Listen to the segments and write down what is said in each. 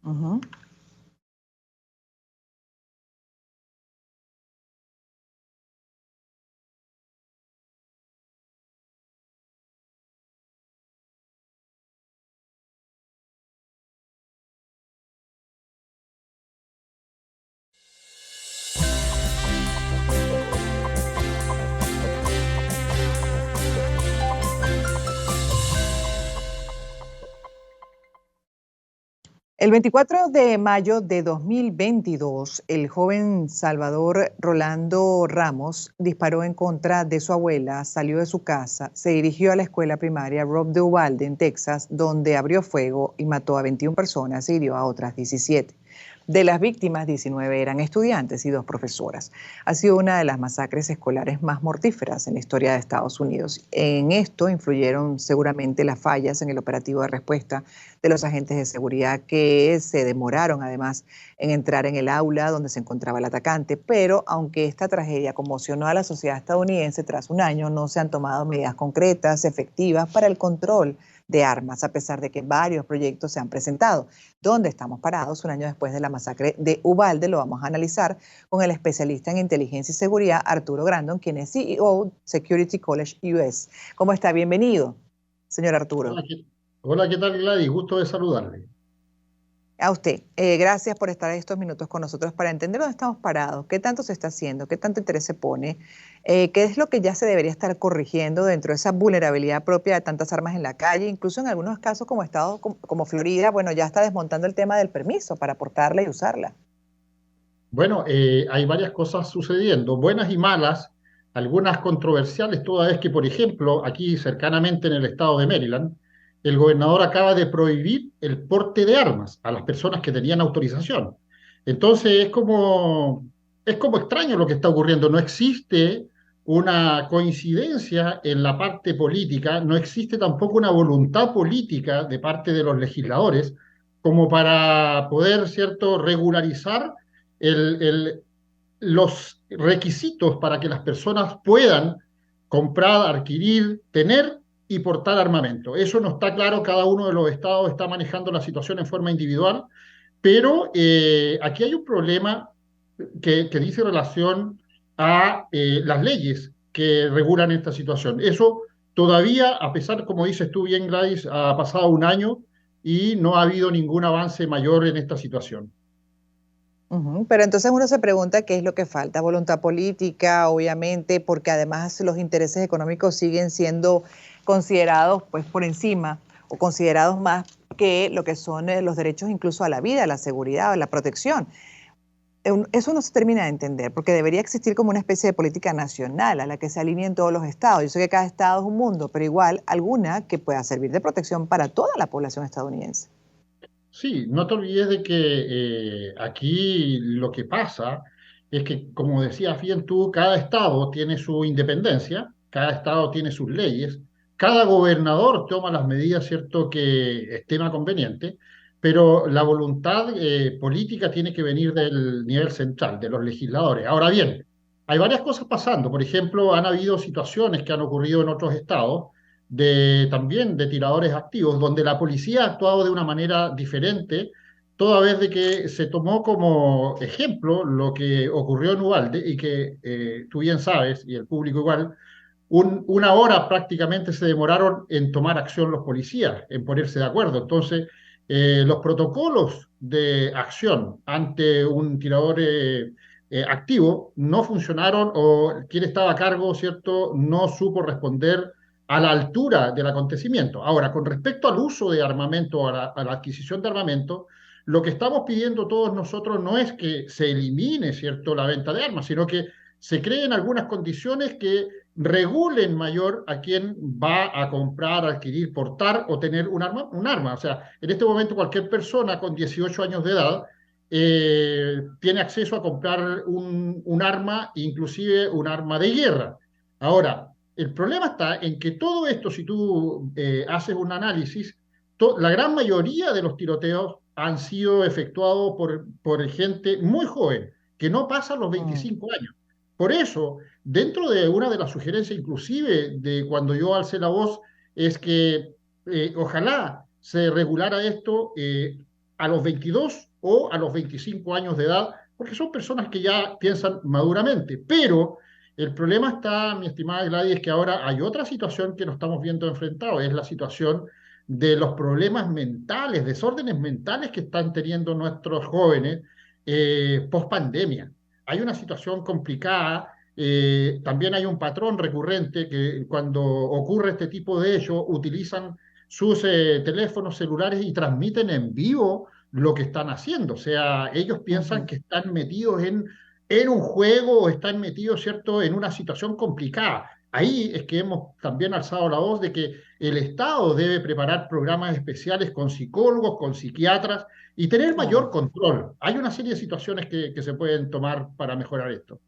Ujú. El 24 de mayo de 2022, el joven Salvador Rolando Ramos disparó en contra de su abuela, salió de su casa, se dirigió a la escuela primaria Rob de Uvalde en Texas, donde abrió fuego y mató a 21 personas y hirió a otras 17. De las víctimas, 19 eran estudiantes y 2 profesoras. Ha sido una de las masacres escolares más mortíferas en la historia de Estados Unidos. En esto influyeron seguramente las fallas en el operativo de respuesta de los agentes de seguridad que se demoraron además en entrar en el aula donde se encontraba el atacante. Pero aunque esta tragedia conmocionó a la sociedad estadounidense tras un año, no se han tomado medidas concretas, efectivas para el control de armas, a pesar de que varios proyectos se han presentado. ¿Dónde estamos parados un año después de la masacre de Uvalde? Lo vamos a analizar con el especialista en inteligencia y seguridad, Arturo Grandon, quien es CEO Security College US. ¿Cómo está? Bienvenido, señor Arturo. Hola, ¿qué tal, Gladys? Gusto de saludarle. A usted, gracias por estar estos minutos con nosotros para entender dónde estamos parados, qué tanto se está haciendo, qué tanto interés se pone, qué es lo que ya se debería estar corrigiendo dentro de esa vulnerabilidad propia de tantas armas en la calle, incluso en algunos casos como estados como Florida, bueno, ya está desmontando el tema del permiso para portarla y usarla. Bueno, hay varias cosas sucediendo, buenas y malas, algunas controversiales, toda vez que, por ejemplo, aquí cercanamente en el estado de Maryland, el gobernador acaba de prohibir el porte de armas a las personas que tenían autorización. Entonces es como extraño lo que está ocurriendo. No existe una coincidencia en la parte política, no existe tampoco una voluntad política de parte de los legisladores como para poder, ¿cierto?, regularizar el, el, los requisitos para que las personas puedan comprar, adquirir, tener y portar armamento. Eso no está claro, cada uno de los estados está manejando la situación en forma individual, pero aquí hay un problema que dice relación a las leyes que regulan esta situación. Eso todavía, a pesar, como dices tú bien, Gladys, ha pasado un año y no ha habido ningún avance mayor en esta situación. Ujú. Pero entonces uno se pregunta qué es lo que falta, voluntad política, obviamente, porque además los intereses económicos siguen siendo considerados pues por encima o considerados más que lo que son los derechos incluso a la vida, a la seguridad, a la protección. Eso no se termina de entender, porque debería existir como una especie de política nacional a la que se alineen todos los estados. Yo sé que cada estado es un mundo, pero igual alguna que pueda servir de protección para toda la población estadounidense. Sí, no te olvides de que aquí lo que pasa es que, como decías bien tú, cada estado tiene su independencia, cada estado tiene sus leyes, cada gobernador toma las medidas, ¿cierto?, que estima conveniente, pero la voluntad política tiene que venir del nivel central, de los legisladores. Ahora bien, hay varias cosas pasando. Por ejemplo, han habido situaciones que han ocurrido en otros estados también de tiradores activos, donde la policía ha actuado de una manera diferente, toda vez de que se tomó como ejemplo lo que ocurrió en Uvalde y que tú bien sabes, y el público igual, una hora prácticamente se demoraron en tomar acción los policías, en ponerse de acuerdo. Entonces, los protocolos de acción ante un tirador activo no funcionaron o quien estaba a cargo, ¿cierto?, no supo responder a la altura del acontecimiento. Ahora, con respecto al uso de armamento, a la adquisición de armamento, lo que estamos pidiendo todos nosotros no es que se elimine, ¿cierto?, la venta de armas, sino que se creen algunas condiciones que regulen mayor a quien va a comprar, adquirir, portar o tener un arma, un arma. O sea, en este momento cualquier persona con 18 años de edad tiene acceso a comprar un arma, inclusive un arma de guerra. Ahora, el problema está en que todo esto, si tú haces un análisis, la gran mayoría de los tiroteos han sido efectuados por gente muy joven, que no pasan los Mm. 25 años. Por eso, dentro de una de las sugerencias, inclusive de cuando yo alcé la voz, es que ojalá se regulara esto. a los 22 o a los 25 años de edad, porque son personas que ya piensan maduramente. Pero el problema está, mi estimada Gladys, es que ahora hay otra situación que nos estamos viendo enfrentados, es la situación de los problemas mentales, desórdenes mentales que están teniendo nuestros jóvenes post pandemia. Hay una situación complicada. También hay un patrón recurrente que cuando ocurre este tipo de hechos utilizan sus teléfonos celulares y transmiten en vivo lo que están haciendo. O sea, ellos piensan Ujú. que están metidos en un juego o están metidos, ¿cierto?, en una situación complicada. Ahí es que hemos también alzado la voz de que el Estado debe preparar programas especiales con psicólogos, con psiquiatras y tener mayor Claro. control. Hay una serie de situaciones que se pueden tomar para mejorar esto.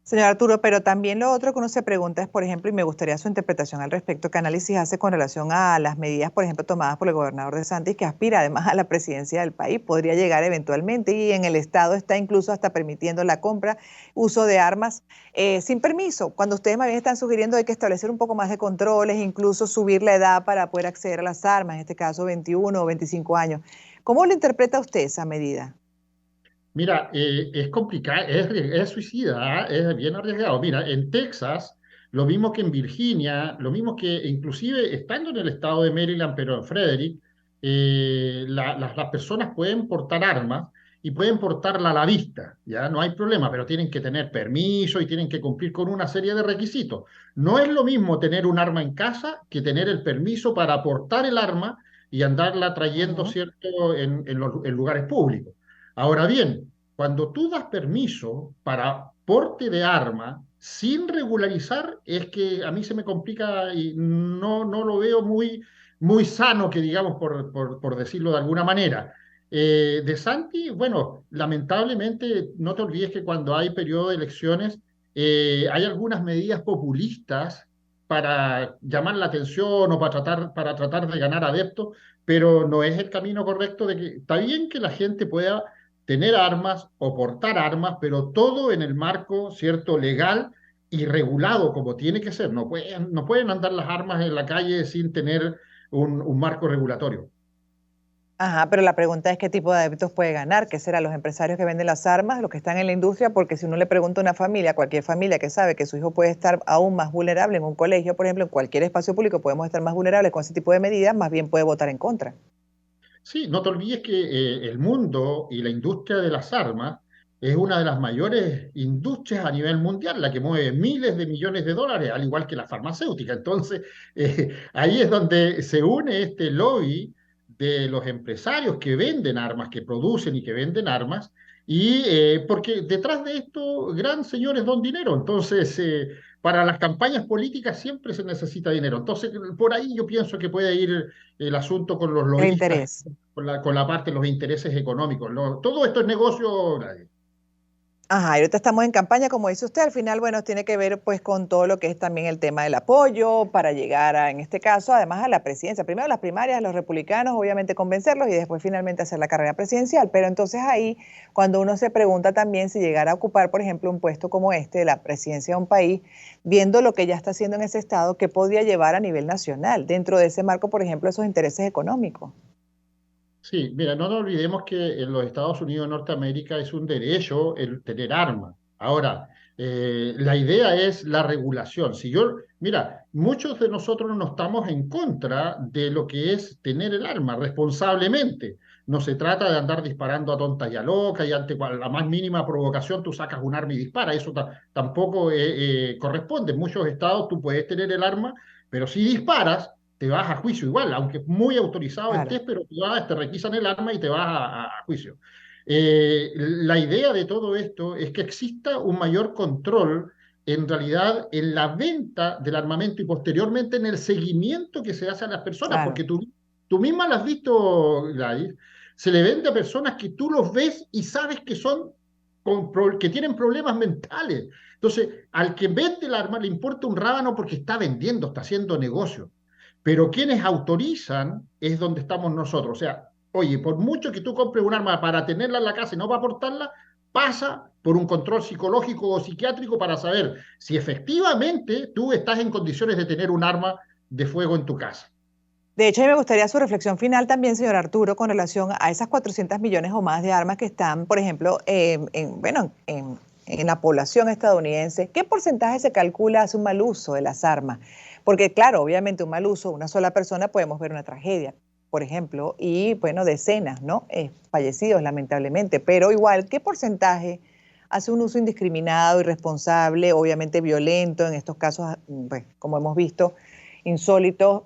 Señor Arturo, pero también lo otro que uno se pregunta es, por ejemplo, y me gustaría su interpretación al respecto, ¿qué análisis hace con relación a las medidas, por ejemplo, tomadas por el gobernador de Santis, que aspira además a la presidencia del país? Podría llegar eventualmente y en el Estado está incluso hasta permitiendo la compra, uso de armas sin permiso, cuando ustedes más bien están sugiriendo hay que establecer un poco más de controles, incluso subir la edad para poder acceder a las armas, en este caso 21 o 25 años. ¿Cómo lo interpreta usted esa medida? Mira, es complicado, es suicida, ¿ah? Es bien arriesgado. Mira, en Texas, lo mismo que en Virginia, lo mismo que inclusive estando en el estado de Maryland, pero en Frederick, las personas pueden portar armas y pueden portarla a la vista, ¿ya? No hay problema, pero tienen que tener permiso y tienen que cumplir con una serie de requisitos. No es lo mismo tener un arma en casa que tener el permiso para portar el arma y andarla trayendo, Ujú. ¿cierto?, en lugares públicos. Ahora bien, cuando tú das permiso para porte de arma sin regularizar, es que a mí se me complica y no lo veo muy sano, que digamos, por decirlo de alguna manera. De Santi, bueno, lamentablemente no te olvides que cuando hay periodo de elecciones hay algunas medidas populistas para llamar la atención o para tratar de ganar adeptos, pero no es el camino correcto de que está bien que la gente pueda tener armas o portar armas, pero todo en el marco, ¿cierto?, legal y regulado como tiene que ser. No pueden andar las armas en la calle sin tener un marco regulatorio. Ajá, pero la pregunta es qué tipo de hábitos puede ganar, qué será los empresarios que venden las armas, los que están en la industria, porque si uno le pregunta a una familia, cualquier familia que sabe que su hijo puede estar aún más vulnerable en un colegio, por ejemplo, en cualquier espacio público podemos estar más vulnerables con ese tipo de medidas, más bien puede votar en contra. Sí, no te olvides que el mundo y la industria de las armas es una de las mayores industrias a nivel mundial, la que mueve miles de millones de dólares, al igual que la farmacéutica. Entonces, ahí es donde se une este lobby de los empresarios que venden armas, que producen y que venden armas, y porque detrás de esto, gran señores don dinero. Entonces, para las campañas políticas siempre se necesita dinero. Entonces, por ahí yo pienso que puede ir el asunto con los El lobistas, interés. con la parte de los intereses económicos. Todo esto es negocio. Ajá, y ahorita estamos en campaña, como dice usted, al final, bueno, tiene que ver pues con todo lo que es también el tema del apoyo para llegar a, en este caso, además a la presidencia. Primero las primarias, los republicanos, obviamente convencerlos y después finalmente hacer la carrera presidencial. Pero entonces ahí, cuando uno se pregunta también si llegar a ocupar, por ejemplo, un puesto como este de la presidencia de un país, viendo lo que ya está haciendo en ese estado, ¿qué podría llevar a nivel nacional? Dentro de ese marco, por ejemplo, esos intereses económicos. Sí, mira, no nos olvidemos que en los Estados Unidos de Norteamérica es un derecho el tener armas. Ahora, la idea es la regulación. Mira, muchos de nosotros no estamos en contra de lo que es tener el arma responsablemente. No se trata de andar disparando a tonta y a loca y ante la más mínima provocación tú sacas un arma y disparas. Eso tampoco corresponde. En muchos estados tú puedes tener el arma, pero si disparas te vas a juicio igual, aunque muy autorizado Claro. estés, pero te requisan el arma y te vas a juicio. La idea de todo esto es que exista un mayor control en realidad en la venta del armamento y posteriormente en el seguimiento que se hace a las personas, Claro. porque tú misma lo has visto, Gladys, se le vende a personas que tú los ves y sabes que que tienen problemas mentales. Entonces, al que vende el arma le importa un rábano porque está vendiendo, está haciendo negocio. Pero quienes autorizan es donde estamos nosotros. O sea, oye, por mucho que tú compres un arma para tenerla en la casa y no para portarla, pasa por un control psicológico o psiquiátrico para saber si efectivamente tú estás en condiciones de tener un arma de fuego en tu casa. De hecho, a mí me gustaría su reflexión final también, señor Arturo, con relación a esas 400 millones o más de armas que están, por ejemplo, en la población estadounidense. ¿Qué porcentaje se calcula hace un mal uso de las armas? Porque, claro, obviamente un mal uso, una sola persona podemos ver una tragedia, por ejemplo, y, bueno, decenas, ¿no? Fallecidos, lamentablemente. Pero igual, ¿qué porcentaje hace un uso indiscriminado, irresponsable, obviamente violento, en estos casos, pues, como hemos visto, insólitos,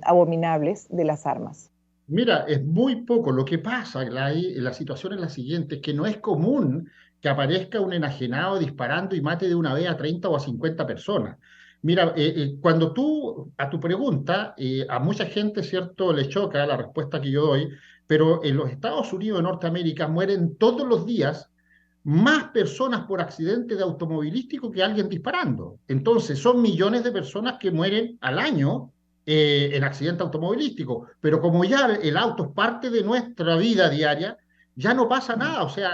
abominables de las armas? Mira, es muy poco. Lo que pasa, la situación es la siguiente, es que no es común que aparezca un enajenado disparando y mate de una vez a 30 o a 50 personas. Mira, cuando tú, a tu pregunta, a mucha gente, ¿cierto?, le choca la respuesta que yo doy, pero en los Estados Unidos de Norteamérica mueren todos los días más personas por accidente de automovilístico que alguien disparando. Entonces, son millones de personas que mueren al año en accidente automovilístico. Pero como ya el auto es parte de nuestra vida diaria, ya no pasa nada. O sea,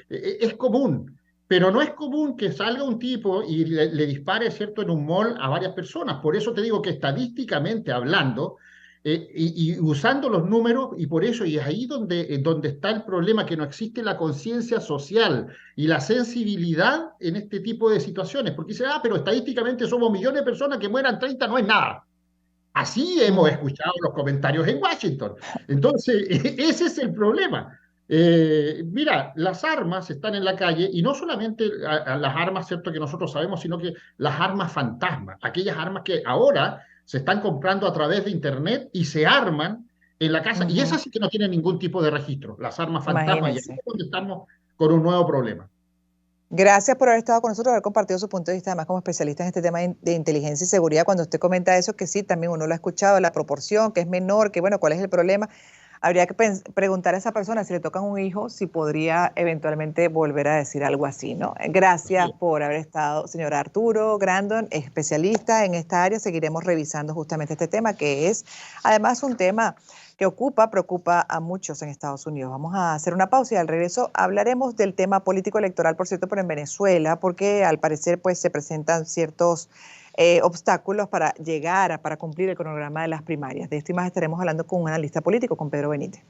es común. Pero no es común que salga un tipo y le dispare, ¿cierto?, en un mall a varias personas. Por eso te digo que estadísticamente hablando, y usando los números, y por eso, y es ahí donde está el problema, que no existe la conciencia social y la sensibilidad en este tipo de situaciones, porque dice, pero estadísticamente somos millones de personas, que mueran 30 no es nada. Así hemos Mm. escuchado los comentarios en Washington. Entonces, ese es el problema. Mira, las armas están en la calle, y no solamente a las armas, ¿cierto?, que nosotros sabemos, sino que las armas fantasmas, aquellas armas que ahora se están comprando a través de Internet y se arman en la casa, y Ujú. esas sí que no tienen ningún tipo de registro, las armas fantasmas, y ahí Imagínense. es donde estamos con un nuevo problema. Gracias por haber estado con nosotros, haber compartido su punto de vista, además como especialista en este tema de inteligencia y seguridad. Cuando usted comenta eso, que sí, también uno lo ha escuchado, la proporción, que es menor, que bueno, ¿cuál es el problema? Habría que preguntar a esa persona si le tocan un hijo, si podría eventualmente volver a decir algo así, ¿no? Así Gracias es. por haber estado, señor Arturo Grandon, especialista en esta área. Seguiremos revisando justamente este tema, que es además un tema que preocupa a muchos en Estados Unidos. Vamos a hacer una pausa y al regreso hablaremos del tema político electoral, por cierto, pero en Venezuela, porque al parecer pues se presentan ciertos obstáculos para para cumplir el cronograma de las primarias. De esto y más estaremos hablando con un analista político, con Pedro Benítez.